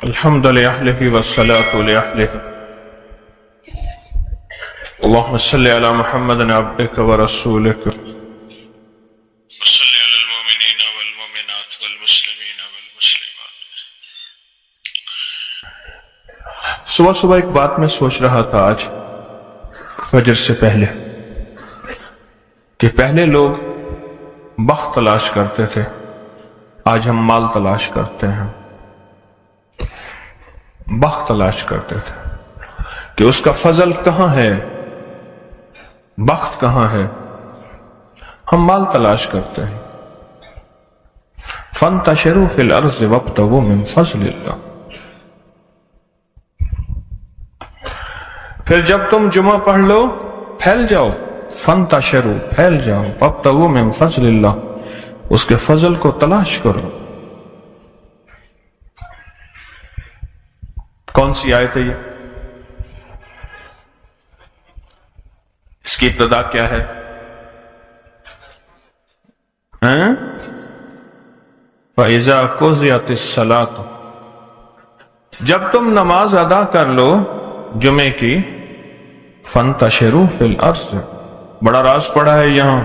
الحمد لله والصلاة لأهله اللهم صل على محمد عبدك ورسولك وصل على المؤمنين والمؤمنات والمسلمين والمسلمات. صبح صبح ایک بات میں سوچ رہا تھا آج فجر سے پہلے کہ پہلے لوگ بخت تلاش کرتے تھے، آج ہم مال تلاش کرتے ہیں. بخت تلاش کرتے تھے کہ اس کا فضل کہاں ہے، بخت کہاں ہے، ہم مال تلاش کرتے ہیں. فانتشروا فی الارض وابتغوا من فضل اللہ. پھر جب تم جمعہ پڑھ لو پھیل جاؤ، فانتشروا پھیل جاؤ، وابتغوا من فضل اللہ اس کے فضل کو تلاش کرو. کون سی آیت ہے یہ؟ اس کی ابتدا کیا ہے؟ فَإِذَا قُضِيَتِ الصَّلَاةُ، جب تم نماز ادا کر لو جمعے کی، فَانْتَشِرُوا فِي الْأَرْضِ. بڑا راز پڑا ہے یہاں.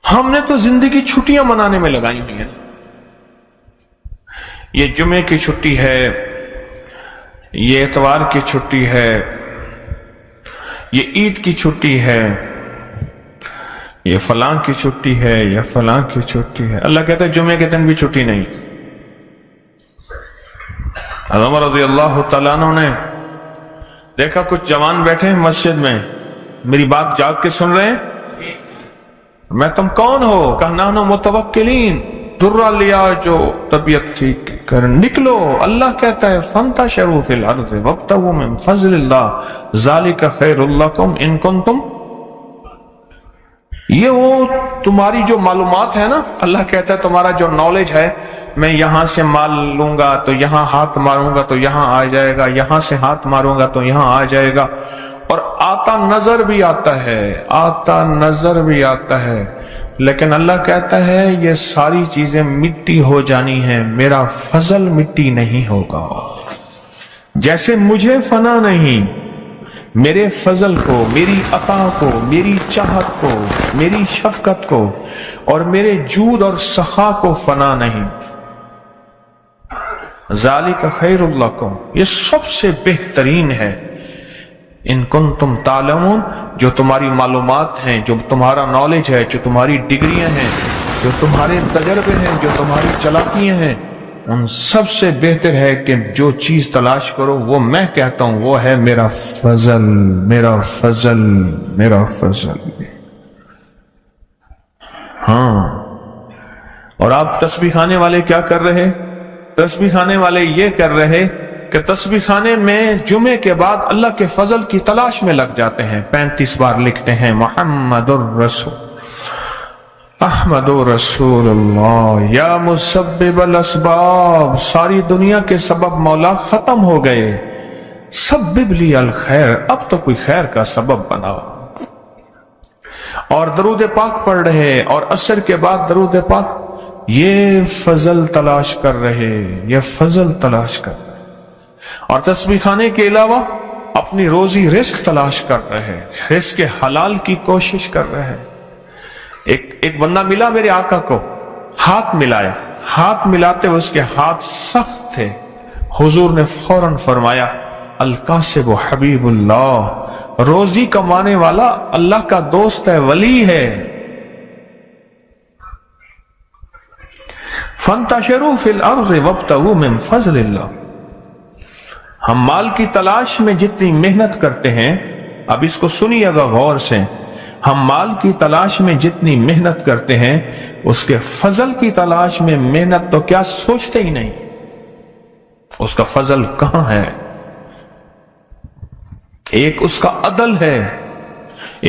ہم نے تو زندگی چھٹیاں منانے میں لگائی ہوئی ہیں. یہ جمعے کی چھٹی ہے، یہ اتوار کی چھٹی ہے، یہ عید کی چھٹی ہے، یہ فلاں کی چھٹی ہے، یہ فلاں کی چھٹی ہے. اللہ کہتا ہے جمعے کے دن بھی چھٹی نہیں. عمر رضی اللہ تعالیٰ عنہ نے دیکھا کچھ جوان بیٹھے ہیں مسجد میں، میری بات جاگ کے سن رہے ہیں. میں تم کون ہو؟ کہا نحن متوکلین. درہ لیا جو طبیعت ٹھیک کر نکلو. اللہ کہتا ہے فانتشروا فی الارض وابتغوا من فضل اللہ ذالک خیر لکم ان کنتم. یہ وہ تمہاری جو معلومات ہے نا، اللہ کہتا ہے تمہارا جو نالج ہے، میں یہاں سے مال لوں گا تو یہاں ہاتھ ماروں گا تو یہاں آ جائے گا، یہاں سے ہاتھ ماروں گا تو یہاں آ جائے گا. اور آتا نظر بھی آتا ہے، آتا نظر بھی آتا ہے. لیکن اللہ کہتا ہے یہ ساری چیزیں مٹی ہو جانی ہیں، میرا فضل مٹی نہیں ہوگا. جیسے مجھے فنا نہیں، میرے فضل کو، میری عطا کو، میری چاہت کو، میری شفقت کو اور میرے جود اور سخا کو فنا نہیں. ذالک خیر لکم، یہ سب سے بہترین ہے. ان کنتم تعلمون، جو تمہاری معلومات ہیں، جو تمہارا نالج ہے، جو تمہاری ڈگریاں ہیں، جو تمہارے تجربے ہیں، جو تمہاری چلاکیاں ہیں، ان سب سے بہتر ہے کہ جو چیز تلاش کرو وہ میں کہتا ہوں وہ ہے میرا فضل، میرا فضل، میرا فضل. ہاں. اور آپ تسبیح خانے والے کیا کر رہے؟ تسبیح خانے والے یہ کر رہے کہ تسبیح خانے میں جمعے کے بعد اللہ کے فضل کی تلاش میں لگ جاتے ہیں. 35 بار لکھتے ہیں محمد الرسول احمد رسول اللہ یا مسبب الاسباب. ساری دنیا کے سبب مولا ختم ہو گئے. سبب لی الخیر، اب تو کوئی خیر کا سبب بناؤ. اور درود پاک پڑھ رہے، اور عصر کے بعد درود پاک. یہ فضل تلاش کر رہے، یہ فضل تلاش کر رہے. اور تسبیح خانے کے علاوہ اپنی روزی رزق تلاش کر رہے، رزق حلال کی کوشش کر رہے. ایک بندہ ملا میرے آقا کو، ہاتھ ملایا، ہاتھ ملاتے ہوئے اس کے ہاتھ سخت تھے. حضور نے فوراً فرمایا القاسب حبیب اللہ، روزی کمانے والا اللہ کا دوست ہے، ولی ہے. فانتشروا فی الارض وابتغوا من فضل اللہ. ہم مال کی تلاش میں جتنی محنت کرتے ہیں، اب اس کو سنیے گا غور سے، ہم مال کی تلاش میں جتنی محنت کرتے ہیں اس کے فضل کی تلاش میں محنت تو کیا سوچتے ہی نہیں. اس کا فضل کہاں ہے؟ ایک اس کا عدل ہے،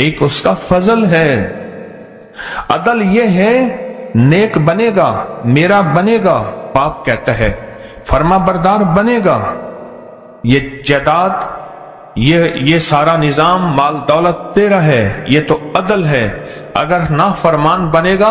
ایک اس کا فضل ہے. عدل یہ ہے نیک بنے گا، میرا بنے گا، پاک کہتا ہے، فرما بردار بنے گا. یہ جائیداد، یہ سارا نظام مال دولت تیرا ہے، یہ تو عدل ہے. اگر نافرمان بنے گا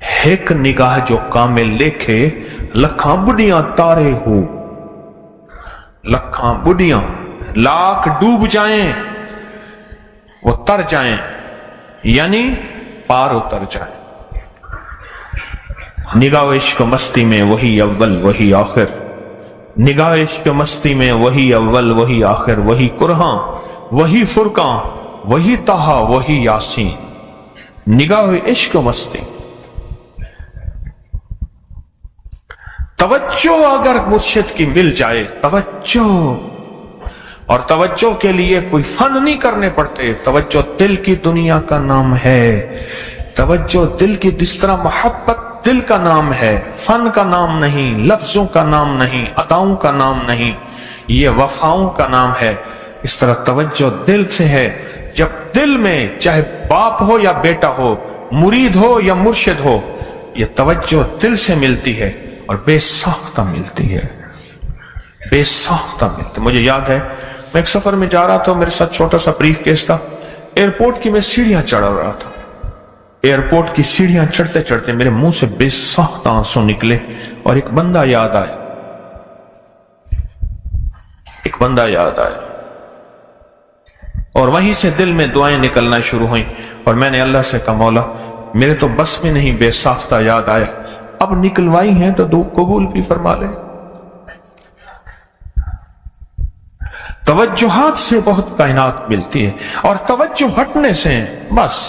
ایک نگاہ جو کامل دیکھے لکھاں بڑیاں تارے ہو، لکھاں بڑیاں لاکھ ڈوب جائیں وہ تر جائیں، یعنی پار اتر جائیں۔ نگاہ عشق مستی میں وہی اول وہی آخر، نگاہ عشق مستی میں وہی اول وہی آخر، وہی قرآن وہی فرقان وہی طہا وہی یاسین۔ نگاہ عشق مستی، توجہ اگر مرشد کی مل جائے، توجہ، اور توجہ کے لیے کوئی فن نہیں کرنے پڑتے، توجہ دل کی دنیا کا نام ہے، توجہ دل کی، جس طرح محبت دل کا نام ہے، فن کا نام نہیں، لفظوں کا نام نہیں، اداؤں کا نام نہیں، یہ وفاؤں کا نام ہے۔ اس طرح توجہ دل سے ہے۔ جب دل میں چاہے باپ ہو یا بیٹا ہو، مرید ہو یا مرشد ہو، یہ توجہ دل سے ملتی ہے اور بے ساختہ ملتی ہے، بے ساختہ ملتی۔ مجھے یاد ہے میں ایک سفر میں جا رہا تھا، میرے ساتھ چھوٹا سا بریف کیس تھا، ایئرپورٹ کی میں سیڑھیاں چڑھ رہا تھا، ایئرپورٹ کی سیڑھیاں چڑھتے چڑھتے میرے منہ سے بے ساختہ آنسو نکلے اور ایک بندہ یاد آیا، ایک بندہ یاد آیا، اور وہیں سے دل میں دعائیں نکلنا شروع ہوئیں، اور میں نے اللہ سے کہا مولا میرے تو بس میں نہیں، بے ساختہ یاد آیا، اب نکلوائی ہیں تو دو قبول بھی فرما لے۔ توجہات سے بہت کائنات ملتی ہے، اور توجہ ہٹنے سے بس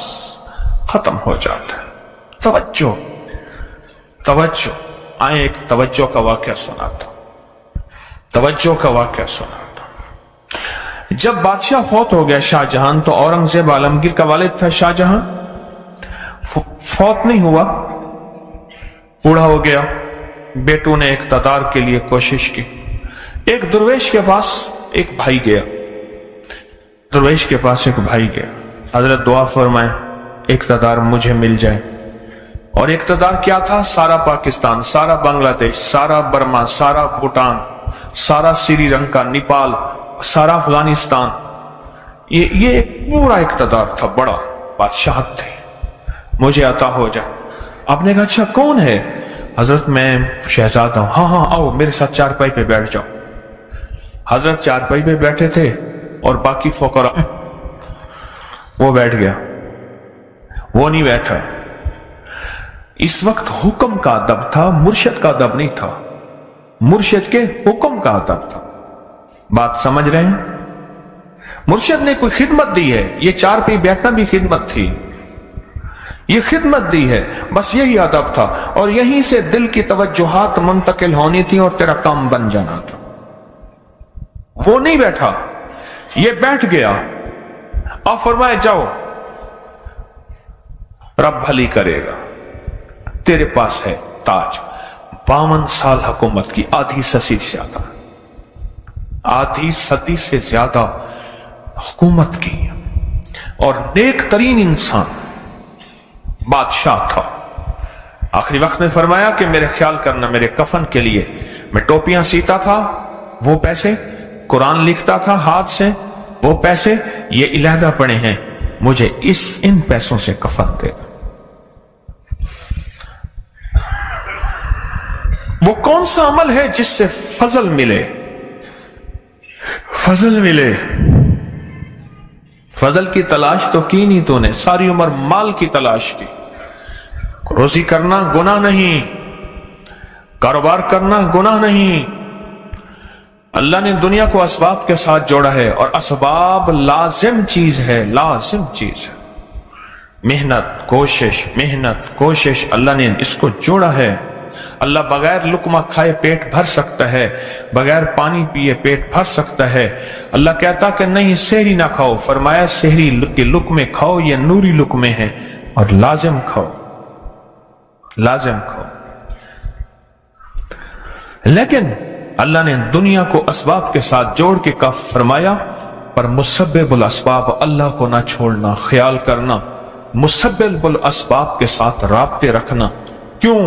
ختم ہو جاتا ہے۔ توجہ، توجہ، آئیں ایک توجہ کا واقعہ سناتا ہوں، توجہ کا واقعہ سناتا ہوں۔ جب بادشاہ فوت ہو گیا شاہ جہان، تو اورنگزیب عالمگیر کا والد تھا شاہ جہاں، فوت نہیں ہوا، بوڑھا ہو گیا۔ بیٹوں نے اقتدار کے لیے کوشش کی، ایک درویش کے پاس ایک بھائی گیا، درویش کے پاس ایک بھائی گیا، حضرت دعا فرمائیں اقتدار مجھے مل جائے۔ اور اقتدار کیا تھا؟ سارا پاکستان، سارا بنگلہ دیش، سارا برما، سارا بھوٹان، سارا سری لنکا، نیپال، سارا افغانستان، یہ ایک پورا اقتدار تھا، بڑا بادشاہت تھی، مجھے عطا ہو جائے۔ آپ نے کہا اچھا کون ہے؟ حضرت میں شہزادہ ہوں۔ ہاں ہاں آؤ میرے ساتھ چارپائی پہ بیٹھ جاؤ۔ حضرت چارپائی پہ بیٹھے تھے اور باقی فقراء، وہ بیٹھ گیا، وہ نہیں بیٹھا۔ اس وقت حکم کا ادب تھا، مرشد کا ادب نہیں تھا، مرشد کے حکم کا ادب تھا۔ بات سمجھ رہے ہیں؟ مرشد نے کوئی خدمت دی ہے، یہ چار پہ بیٹھنا بھی خدمت تھی، یہ خدمت دی ہے، بس یہی ادب تھا، اور یہیں سے دل کی توجہات منتقل ہونی تھی اور تیرا کام بن جانا تھا۔ وہ نہیں بیٹھا، یہ بیٹھ گیا، اور فرمائے جاؤ رب بھلی کرے گا، تیرے پاس ہے تاج۔ 52 سال حکومت کی، آدھی صدی سے زیادہ، آدھی صدی سے زیادہ حکومت کی، اور نیک ترین انسان بادشاہ تھا۔ آخری وقت میں فرمایا کہ میرے خیال کرنا، میرے کفن کے لیے میں ٹوپیاں سیتا تھا، وہ پیسے، قرآن لکھتا تھا ہاتھ سے، وہ پیسے یہ علیحدہ پڑے ہیں، مجھے ان پیسوں سے کفن دے۔ وہ کون سا عمل ہے جس سے فضل ملے؟ فضل ملے، فضل کی تلاش تو کی نہیں تو نے، ساری عمر مال کی تلاش کی۔ روزی کرنا گناہ نہیں، کاروبار کرنا گناہ نہیں، اللہ نے دنیا کو اسباب کے ساتھ جوڑا ہے، اور اسباب لازم چیز ہے، لازم چیز ہے۔ محنت کوشش اللہ نے اس کو جوڑا ہے۔ اللہ بغیر لقمہ کھائے پیٹ بھر سکتا ہے، بغیر پانی پیے پیٹ بھر سکتا ہے۔ اللہ کہتا کہ نہیں سحری نہ کھاؤ، فرمایا سحری کے لقمے کھاؤ، یہ نوری لقمے ہیں، اور لازم کھاؤ، لازم کھاؤ۔ لیکن اللہ نے دنیا کو اسباب کے ساتھ جوڑ کے فرمایا پر مسبب الاسباب اللہ کو نہ چھوڑنا، خیال کرنا، مسبب الاسباب کے ساتھ رابطے رکھنا۔ کیوں؟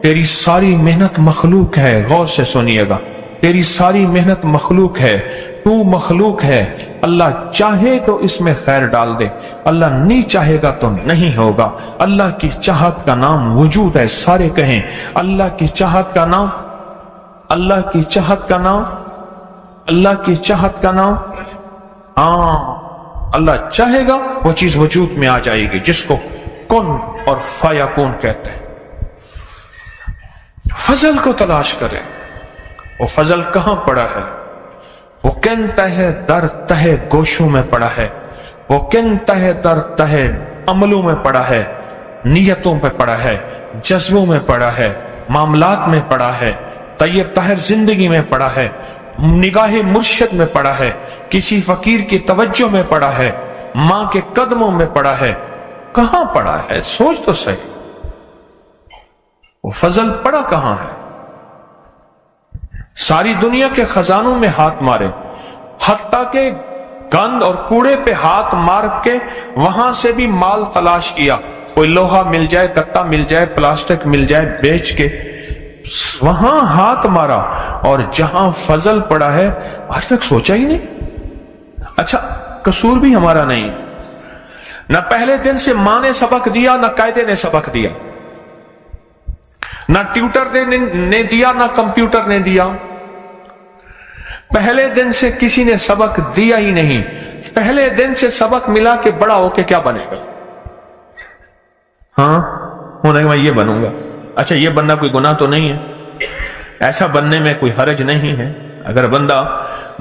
تیری ساری محنت مخلوق ہے، غور سے سنیے گا، تیری ساری محنت مخلوق ہے، تو مخلوق ہے، اللہ چاہے تو اس میں خیر ڈال دے، اللہ نہیں چاہے گا تو نہیں ہوگا۔ اللہ کی چاہت کا نام وجود ہے، سارے کہیں اللہ کی چاہت کا نام، اللہ کی چاہت کا نام، اللہ کی چاہت کا نام۔ ہاں، اللہ چاہے گا وہ چیز وجود میں آ جائے گی، جس کو کن اور فیکون کہتے ہیں۔ فضل کو تلاش کریں، وہ فضل کہاں پڑا ہے؟ وہ کن تہ در تہ گوشوں میں پڑا ہے، وہ کن تہ در تہ عملوں میں پڑا ہے، نیتوں پہ پڑا ہے، جذبوں میں پڑا ہے، معاملات میں پڑا ہے، طیب طاہر زندگی میں پڑا ہے، نگاہ مرشد میں پڑا ہے، کسی فقیر کی توجہ میں پڑا ہے، ماں کے قدموں میں پڑا ہے۔ کہاں پڑا ہے؟ سوچ تو صحیح، وہ فضل پڑا کہاں ہے؟ ساری دنیا کے خزانوں میں ہاتھ مارے، حتیٰ کہ گند اور کوڑے پہ ہاتھ مار کے وہاں سے بھی مال تلاش کیا، کوئی لوہا مل جائے، کتا مل جائے، پلاسٹک مل جائے، بیچ کے وہاں ہاتھ مارا، اور جہاں فضل پڑا ہے آج تک سوچا ہی نہیں۔ اچھا، قصور بھی ہمارا نہیں ہے، نہ پہلے دن سے ماں نے سبق دیا، نہ قاعدے نے سبق دیا، نہ ٹیوٹر نے دیا، نہ کمپیوٹر نے دیا، پہلے دن سے کسی نے سبق دیا ہی نہیں۔ پہلے دن سے سبق ملا کہ بڑا ہو کے کیا بنے گا، ہاں ہونے میں یہ بنوں گا۔ اچھا، یہ بننا کوئی گناہ تو نہیں ہے، ایسا بننے میں کوئی حرج نہیں ہے۔ اگر بندہ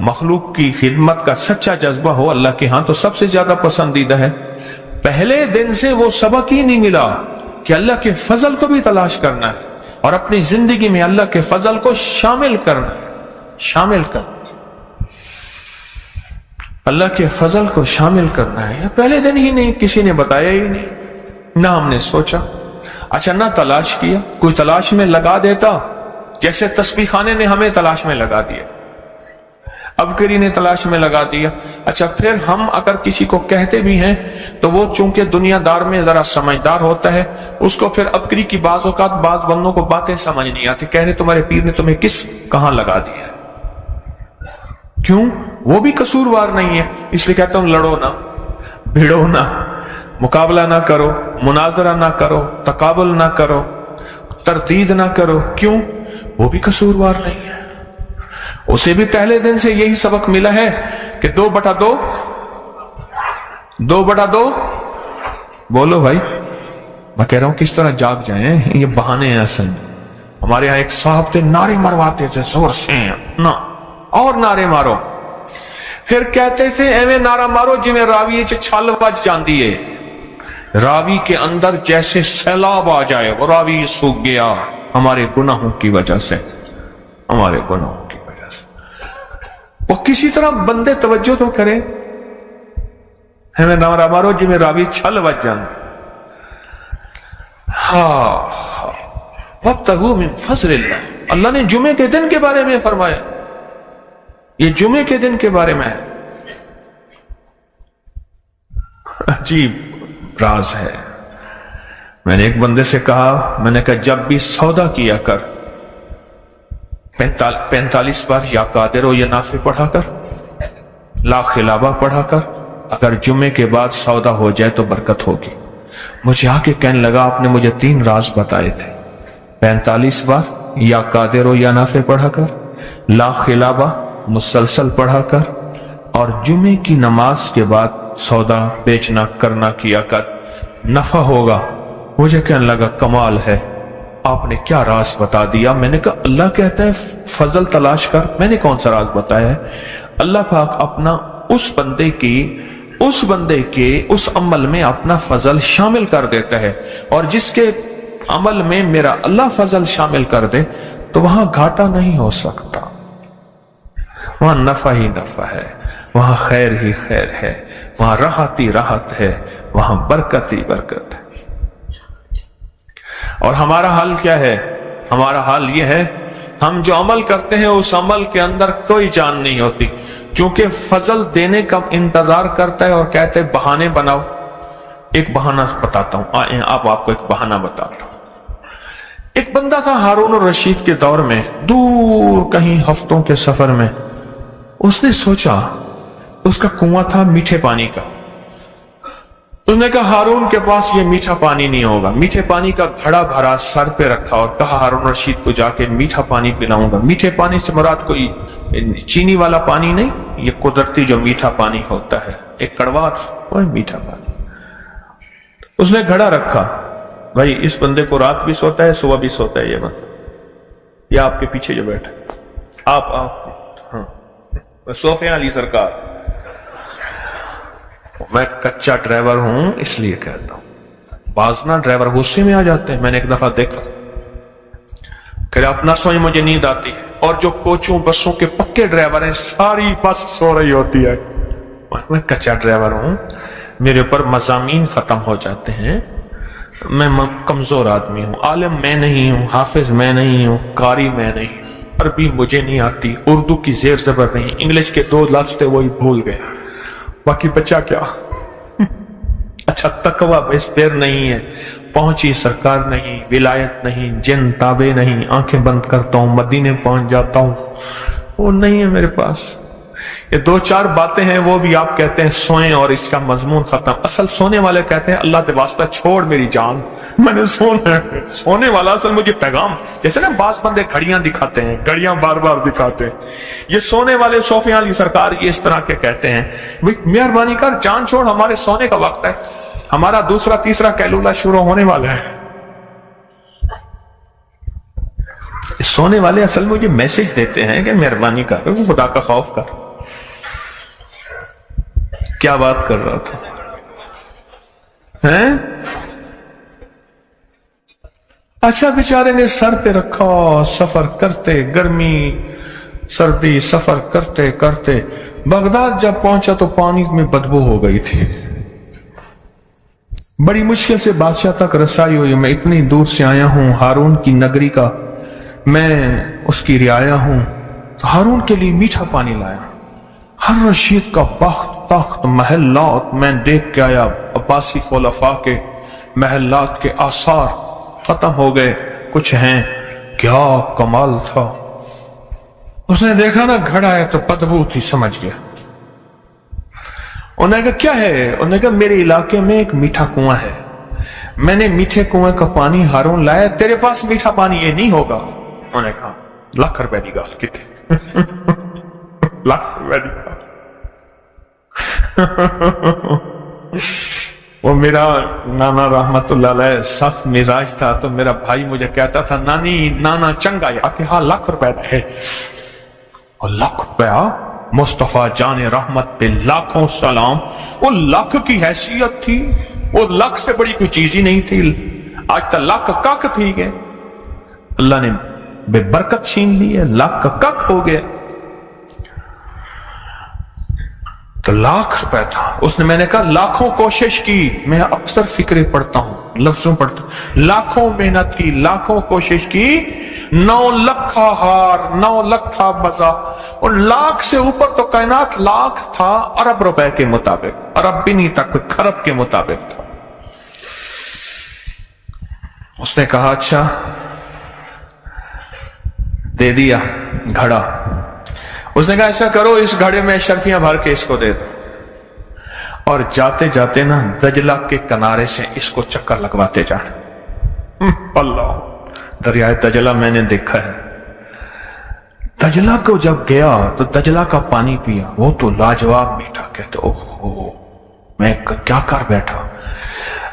مخلوق کی خدمت کا سچا جذبہ ہو اللہ کے ہاں تو سب سے زیادہ پسندیدہ ہے۔ پہلے دن سے وہ سبق ہی نہیں ملا کہ اللہ کے فضل کو بھی تلاش کرنا ہے اور اپنی زندگی میں اللہ کے فضل کو شامل کرنا ہے، شامل کرنا، اللہ کے فضل کو شامل کرنا ہے۔ پہلے دن ہی نہیں، کسی نے بتایا ہی نہیں، نہ ہم نے سوچا، اچھا نہ تلاش کیا۔ کوئی تلاش میں لگا دیتا، جیسے تسبیح خانے نے ہمیں تلاش میں لگا دیا، ابکری نے تلاش میں لگا دیا۔ اچھا، پھر ہم اگر کسی کو کہتے بھی ہیں تو وہ چونکہ دنیا دار میں ذرا سمجھدار ہوتا ہے، اس کو پھر ابکری کی بعض اوقات بعض بندوں کو باتیں سمجھ نہیں آتی، کہنے تمہارے پیر نے تمہیں کہاں لگا دیا ہے۔ کیوں؟ وہ بھی قصوروار نہیں ہے، اس لیے کہتا ہوں لڑو نہ، بھیڑو نہ، مقابلہ نہ کرو، مناظرہ نہ کرو، تقابل نہ کرو، تردید نہ کرو۔ کیوں؟ وہ بھی قصوروار نہیں ہے، اسے بھی پہلے دن سے یہی سبق ملا ہے کہ 2/2 2/2 بولو بھائی، میں کہہ رہا ہوں کس طرح جاگ جائیں، یہ بہانے ہیں اصل میں۔ ہمارے ہاں ایک صاحب تھے، نعرے مرواتے تھے زور سے، نہ اور نعرے مارو، پھر کہتے تھے ایویں نعرہ مارو جویں راوی چھل وج جاندی ہے، راوی کے اندر جیسے سیلاب آ جائے، وہ راوی سوکھ گیا ہمارے گناہوں کی وجہ سے، ہمارے گناہوں کی وجہ سے۔ وہ کسی طرح بندے توجہ تو کریں، ہمیں نعرہ مارو جویں راوی چھل وج جاندی۔ وابتغوا من فضل اللہ، اللہ نے جمعے کے دن کے بارے میں فرمایا، یہ جمعے کے دن کے بارے میں ہے۔ عجیب راز ہے۔ میں نے ایک بندے سے کہا، میں نے کہا جب بھی سودا کیا کر 45 بار یا قادر و یا نافع پڑھا کر، لا خلابہ پڑھا کر، اگر جمعے کے بعد سودا ہو جائے تو برکت ہوگی۔ مجھے آ کے کہنے لگا آپ نے مجھے 3 راز بتائے تھے، 45 بار یا قادر و یا نافع پڑھا کر، لا خلابہ مسلسل پڑھا کر، اور جمعے کی نماز کے بعد سودا بیچنا کرنا کیا کر، نفع ہوگا۔ مجھے کہنے لگا کمال ہے، آپ نے کیا راز بتا دیا؟ میں نے کہا اللہ کہتا ہے فضل تلاش کر، میں نے کون سا راز بتایا ہے؟ اللہ پاک اپنا اس بندے کے اس عمل میں اپنا فضل شامل کر دیتا ہے، اور جس کے عمل میں میرا اللہ فضل شامل کر دے تو وہاں گھاٹا نہیں ہو سکتا، وہاں نفع ہی نفع ہے، وہاں خیر ہی خیر ہے، وہاں راحت ہی راحت ہے، وہاں برکت ہی برکت ہے۔ اور ہمارا حال کیا ہے؟ ہمارا حال یہ ہے، ہم جو عمل کرتے ہیں اس عمل کے اندر کوئی جان نہیں ہوتی، چونکہ فضل دینے کا انتظار کرتا ہے اور کہتے ہیں بہانے بناؤ۔ ایک بہانہ بتاتا ہوں، آپ کو ایک بہانہ بتاتا ہوں۔ ایک بندہ تھا ہارون الرشید کے دور میں، دور کہیں ہفتوں کے سفر میں، اس نے سوچا، اس کا کنواں تھا میٹھے پانی کا، اس نے کہا ہارون کے پاس یہ میٹھا پانی نہیں ہوگا، میٹھے پانی کا گھڑا بھرا سر پہ رکھا اور کہا ہارون رشید کو جا کے میٹھا پانی پلاؤں گا۔ میٹھے پانی سے مراد کوئی چینی والا پانی نہیں، یہ قدرتی جو میٹھا پانی ہوتا ہے، ایک کڑوا کوئی میٹھا پانی۔ اس نے گھڑا رکھا، بھائی اس بندے کو رات بھی سوتا ہے صبح بھی سوتا ہے، یہ آپ کے پیچھے جو بیٹھا آپ ہاں صوفے علی سرکار، میں کچا ڈرائیور ہوں اس لیے کہتا ہوں، بعض نہ ڈرائیور غصے میں آ جاتے ہیں، میں نے ایک دفعہ دیکھا کہ آپ نہ سوئیں مجھے نیند آتی ہے، اور جو کوچوں بسوں کے پکے ڈرائیور ہیں ساری بس سو رہی ہوتی ہے، میں کچا ڈرائیور ہوں، میرے اوپر مضامین ختم ہو جاتے ہیں، میں کمزور آدمی ہوں، عالم میں نہیں ہوں، حافظ میں نہیں ہوں، قاری میں نہیں ہوں، عربی مجھے نہیں آتی، اردو کی زیر زبر نہیں، انگلش کے 2 لفظ تھے وہی بھول گیا، باقی بچہ کیا اچھا تقوی بس پیر نہیں ہے، پہنچی سرکار نہیں، ولایت نہیں، جن تابع نہیں، آنکھیں بند کرتا ہوں مدینے پہنچ جاتا ہوں، وہ نہیں ہے میرے پاس۔ یہ 2-4 باتیں ہیں، وہ بھی آپ کہتے ہیں سوئیں اور اس کا مضمون ختم۔ اصل سونے والے کہتے ہیں اللہ دے واسطہ چھوڑ میری جان، میں نے سونا ہے۔ سونے والا اصل مجھے پیغام، جیسے نا بعض بندے گھڑیاں دکھاتے ہیں، گھڑیاں بار بار دکھاتے ہیں، یہ سونے والے صوفیاں علی سرکار یہ اس طرح کے کہتے ہیں، مہربانی کر جان چھوڑ، ہمارے سونے کا وقت ہے، ہمارا دوسرا تیسرا کیلولہ شروع ہونے والا ہے۔ سونے والے اصل مجھے میسج دیتے ہیں کہ مہربانی کر، خدا کا خوف کر۔ کیا بات کر رہا تھا ہیں؟ اچھا بیچارے نے سر پہ رکھا، سفر کرتے، گرمی سردی سفر کرتے کرتے بغداد جب پہنچا تو پانی میں بدبو ہو گئی تھی، بڑی مشکل سے بادشاہ تک رسائی ہوئی، میں اتنی دور سے آیا ہوں، ہارون کی نگری کا میں اس کی رعایا ہوں، تو ہارون کے لیے میٹھا پانی لایا۔ ہر رشید کا بخت تخت محلات میں دیکھ کے آیا، عباسی خلفاء کے محلات کے آثار ختم ہو گئے، کچھ ہیں، کیا کمال تھا۔ اس نے دیکھا نا گھڑا ہے تو بدبو تھی، سمجھ گیا۔ انہوں نے کہا کیا ہے؟ انہوں نے کہا میرے علاقے میں ایک میٹھا کنواں ہے، میں نے میٹھے کنویں کا پانی ہارون لایا، تیرے پاس میٹھا پانی یہ نہیں ہوگا؟ انہوں نے کہا ₹1,00,000 کی گال کتنی ₹1,00,000 کی گال۔ وہ میرا نانا رحمت اللہ علیہ سخت مزاج تھا، تو میرا بھائی مجھے کہتا تھا نانی نانا چنگا، یا کہ ہاں ₹1,00,000 ہے، اور ₹1,00,000 مصطفیٰ جان رحمت پہ لاکھوں سلام، وہ لاکھ کی حیثیت تھی، وہ لاکھ سے بڑی کوئی چیز ہی نہیں تھی، آج تک لاکھ کک تھی گئے، اللہ نے بے برکت چھین لی ہے، لاکھ کک ہو گئے۔ تو ₹1,00,000 تھا، اس نے، میں نے کہا لاکھوں کوشش کی، میں اکثر فکرے پڑھتا ہوں، لفظوں پڑھتا ہوں، لاکھوں محنت کی، لاکھوں کوشش کی، 9 لکھ ہار، 9 لکھ مزہ، اور 1,00,000 سے اوپر تو کائنات لاکھ تھا ارب روپے کے مطابق، ارب بھی نہیں تھا، کوئی کھرب کے مطابق تھا۔ اس نے کہا اچھا دے دیا گھڑا۔ اس نے کہا ایسا کرو اس گھڑے میں اشرفیاں بھر کے اس کو دے دو، اور جاتے جاتے نا دجلہ کے کنارے سے اس کو چکر لگواتے جائیں۔ اللہ، دریائے دجلہ میں نے دیکھا ہے، دجلہ کو جب گیا تو دجلہ کا پانی پیا، وہ تو لاجواب میٹھا، کہتے اوہ میں کیا کر بیٹھا،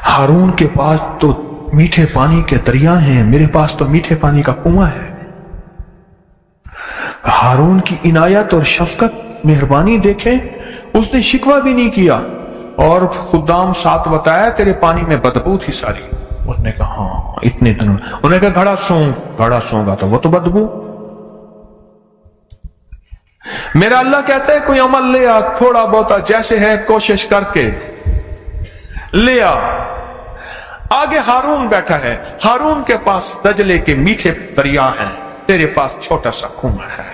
ہارون کے پاس تو میٹھے پانی کے دریا ہیں، میرے پاس تو میٹھے پانی کا کنواں ہے۔ ہارون کی عنایت اور شفقت مہربانی دیکھیں، اس نے شکوہ بھی نہیں کیا، اور خدام ساتھ بتایا تیرے پانی میں بدبو تھی ساری۔ اس نے کہا ہاں اتنے دنوں، انہوں نے کہا گھڑا سوں گا تو وہ تو بدبو۔ میرا اللہ کہتا ہے کوئی عمل لے آ، تھوڑا بہت جیسے ہے کوشش کر کے لے آ۔ آگے ہارون بیٹھا ہے، ہارون کے پاس دجلے کے میٹھے دریا ہیں، تیرے پاس چھوٹا سا کنواں ہے،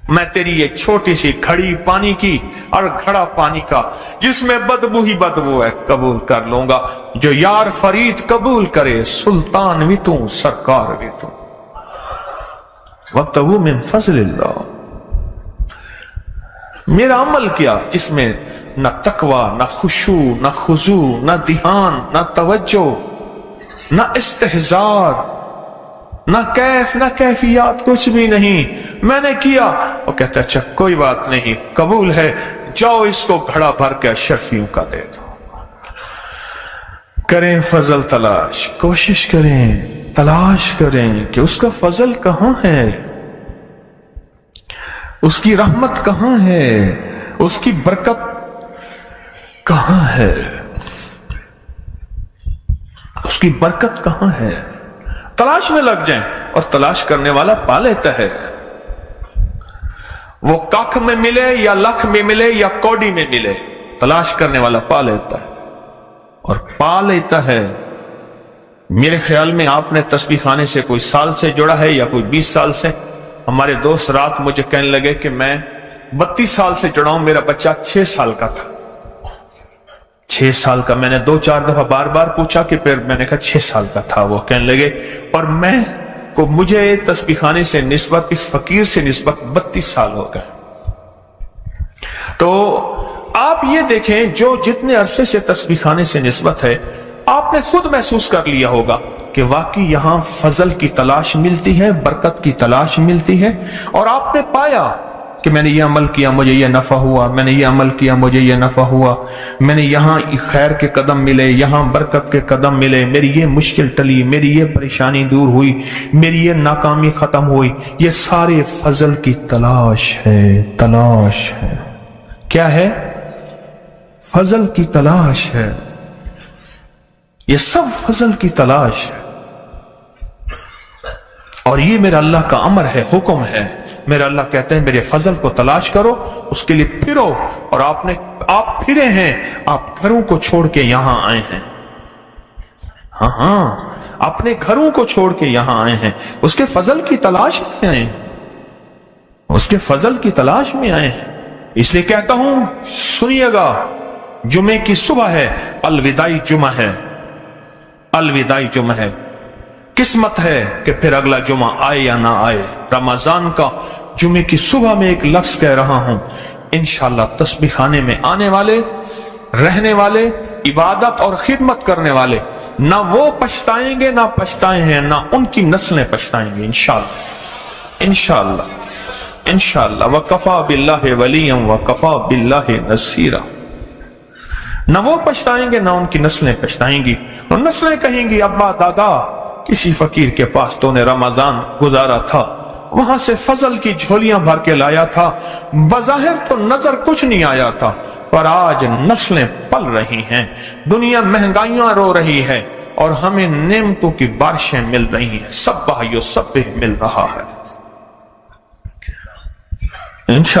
میں تیری یہ چھوٹی سی گھڑی پانی کی اور گھڑا پانی کا جس میں بدبو ہی بدبو ہے قبول کر لوں گا. جو یار فرید قبول کرے سلطان بھی تو سرکار بھی تو. وابتغوا من فضل اللہ. میرا عمل کیا جس میں نہ تقوی، نہ خشوع، نہ خضوع، نہ دھیان، نہ توجہ، نہ استحضار، نہ کیف، نہ کیفیات، کچھ بھی نہیں. میں نے کیا. وہ کہتا اچھا کوئی بات نہیں، قبول ہے، جاؤ اس کو گھڑا بھر کے اشرفیوں کا دے دو. کریں فضل تلاش، کوشش کریں، تلاش کریں کہ اس کا فضل کہاں ہے، اس کی رحمت کہاں ہے، اس کی برکت کہاں ہے، اس کی برکت کہاں ہے. تلاش میں لگ جائیں اور تلاش کرنے والا پا لیتا ہے. وہ کاکھ میں ملے یا لکھ میں ملے یا کوڑی میں ملے، تلاش کرنے والا پا لیتا ہے اور پا لیتا ہے. میرے خیال میں آپ نے تسبیح خانے سے کوئی سال سے جڑا ہے یا کوئی 20 سال سے. ہمارے دوست رات مجھے کہنے لگے کہ میں 32 سال سے جڑا ہوں، میرا بچہ 6 سال کا تھا. 6 سال کا. میں نے 2-4 دفعہ بار بار پوچھا کہ پھر میں نے کہا 6 سال کا تھا. وہ کہنے لگے اور مجھے تسبیح خانے سے نسبت، اس فقیر سے نسبت 32 سال ہو گئے. تو آپ یہ دیکھیں جو جتنے عرصے سے تسبیح خانے سے نسبت ہے، آپ نے خود محسوس کر لیا ہوگا کہ واقعی یہاں فضل کی تلاش ملتی ہے، برکت کی تلاش ملتی ہے. اور آپ نے پایا کہ میں نے یہ عمل کیا مجھے یہ نفع ہوا، میں نے یہ عمل کیا مجھے یہ نفع ہوا، میں نے یہاں خیر کے قدم ملے، یہاں برکت کے قدم ملے، میری یہ مشکل ٹلی، میری یہ پریشانی دور ہوئی، میری یہ ناکامی ختم ہوئی. یہ سارے فضل کی تلاش ہے. تلاش ہے کیا ہے؟ فضل کی تلاش ہے. یہ سب فضل کی تلاش ہے. اور یہ میرا اللہ کا امر ہے، حکم ہے. میرا اللہ کہتے ہیں میرے فضل کو تلاش کرو، اس کے لیے پھرو. اور آپ پھرے ہیں، آپ گھروں کو چھوڑ کے یہاں آئے ہیں. ہاں اپنے گھروں کو چھوڑ کے یہاں آئے ہیں، اس کے فضل کی تلاش میں آئے ہیں، اس کے فضل کی تلاش میں آئے ہیں. اس لیے کہتا ہوں سنیے گا، جمعے کی صبح ہے، الوداعی جمعہ ہے، الوداعی جمعہ ہے. قسمت ہے کہ پھر اگلا جمعہ آئے یا نہ آئے. رمضان کا جمعے کی صبح میں ایک لفظ کہہ رہا ہوں، انشاءاللہ تسبیح خانے میں آنے والے، رہنے والے، عبادت اور خدمت کرنے والے، نہ وہ پچھتائیں گے نہ پچھتائے ہیں، نہ ان کی نسلیں پچھتائیں گے. انشاءاللہ انشاءاللہ انشاءاللہ. وَكَفَى بِاللَّهِ وَلِيًّا وَكَفَى بِاللَّهِ نَصِيرًا. نہ وہ پچھتائیں گے نہ ان کی نسلیں پچھتائیں گی. اور نسلیں کہیں گی ابا دادا کسی فقیر کے پاس تو نے رمضان گزارا تھا، وہاں سے فضل کی جھولیاں بھر کے لایا تھا، بظاہر تو نظر کچھ نہیں آیا تھا، پر آج نسلیں پل رہی ہیں، دنیا مہنگائیاں رو رہی ہے اور ہمیں نعمتوں کی بارشیں مل رہی ہیں. سب بھائیوں سب پہ مل رہا ہے. انشاءاللہ